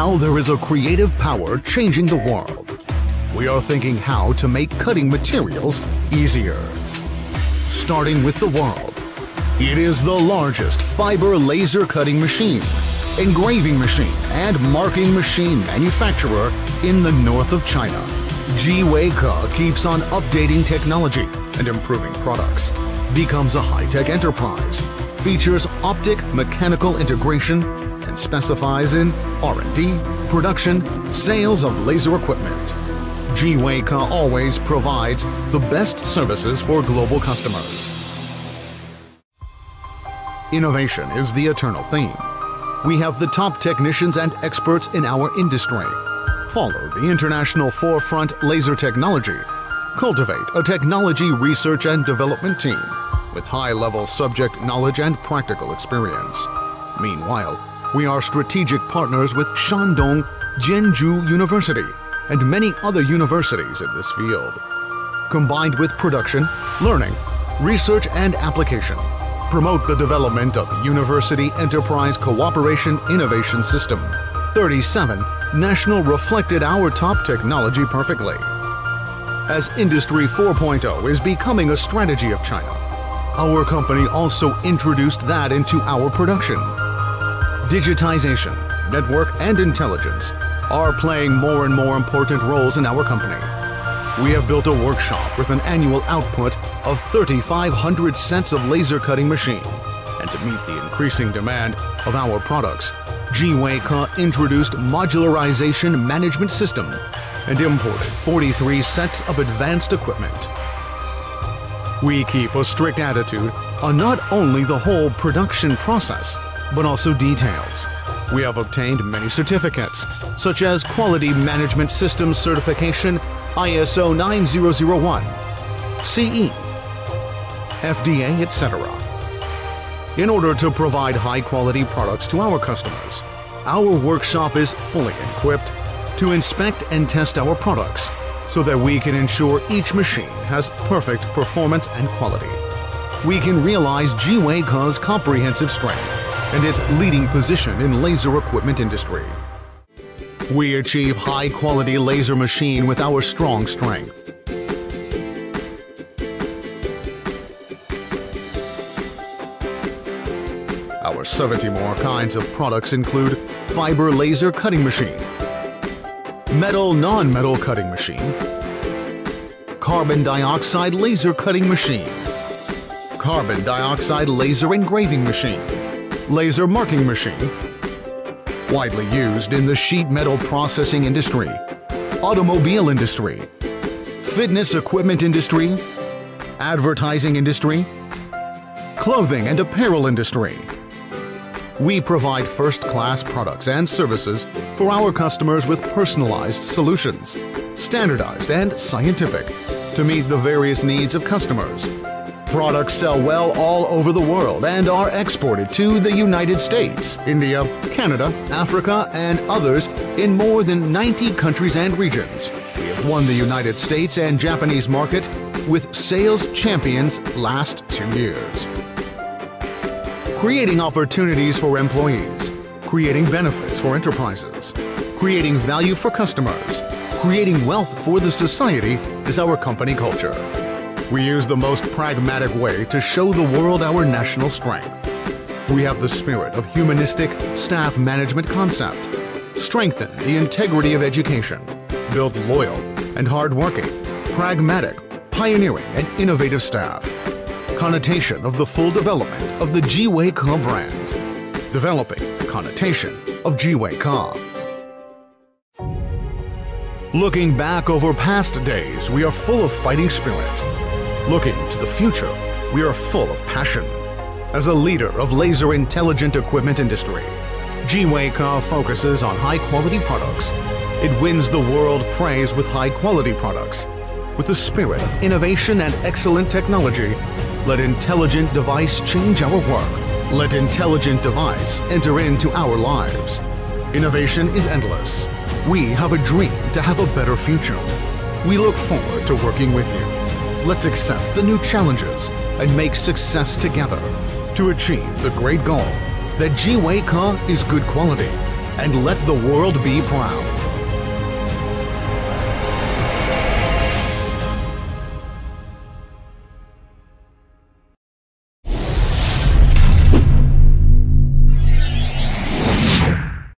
Now there is a creative power changing the world. We are thinking how to make cutting materials easier. Starting with the world. It is the largest fiber laser cutting machine, engraving machine, and marking machine manufacturer in the north of China. G.WEIKE keeps on updating technology and improving products, becomes a high-tech enterprise, features optic mechanical integration, and specifies in R&D, production, sales of laser equipment. G.WEIKE always provides the best services for global customers. Innovation is the eternal theme. We have the top technicians and experts in our industry. Follow the international forefront laser technology. Cultivate a technology research and development team with high-level subject knowledge and practical experience. Meanwhile, we are strategic partners with Shandong Jianzhou University and many other universities in this field. Combined with production, learning, research and application, promote the development of University Enterprise Cooperation Innovation System. 37 National reflected our top technology perfectly. As Industry 4.0 is becoming a strategy of China, our company also introduced that into our production. Digitization, network, and intelligence are playing more and more important roles in our company. We have built a workshop with an annual output of 3,500 sets of laser cutting machine. And to meet the increasing demand of our products, G.WEIKE introduced modularization management system and imported 43 sets of advanced equipment. We keep a strict attitude on not only the whole production process, but also details. We have obtained many certificates, such as Quality Management System Certification ISO 9001, CE, FDA, etc. In order to provide high-quality products to our customers, our workshop is fully equipped to inspect and test our products so that we can ensure each machine has perfect performance and quality. We can realize G.WEIKE's comprehensive strength and its leading position in laser equipment industry. We achieve high-quality laser machine with our strong strength. Our 70 more kinds of products include fiber laser cutting machine, metal non-metal cutting machine, carbon dioxide laser cutting machine, carbon dioxide laser engraving machine, laser marking machine, widely used in the sheet metal processing industry, automobile industry, fitness equipment industry, advertising industry, clothing and apparel industry. We provide first-class products and services for our customers with personalized solutions, standardized and scientific, to meet the various needs of customers. Products sell well all over the world and are exported to the United States, India, Canada, Africa, and others in more than 90 countries and regions. We have won the United States and Japanese market with sales champions last 2 years. Creating opportunities for employees, creating benefits for enterprises, creating value for customers, creating wealth for the society is our company culture. We use the most pragmatic way to show the world our national strength. We have the spirit of humanistic staff management concept, strengthen the integrity of education, build loyal and hardworking, pragmatic, pioneering and innovative staff. Connotation of the full development of the G.WEIKE brand. Developing the connotation of G.WEIKE. Looking back over past days, we are full of fighting spirit. Looking to the future, we are full of passion. As a leader of laser intelligent equipment industry, G.WEIKE focuses on high-quality products. It wins the world praise with high-quality products. With the spirit of innovation and excellent technology, let intelligent device change our work. Let intelligent device enter into our lives. Innovation is endless. We have a dream to have a better future. We look forward to working with you. Let's accept the new challenges and make success together to achieve the great goal that G.WEIKE is good quality, and let the world be proud.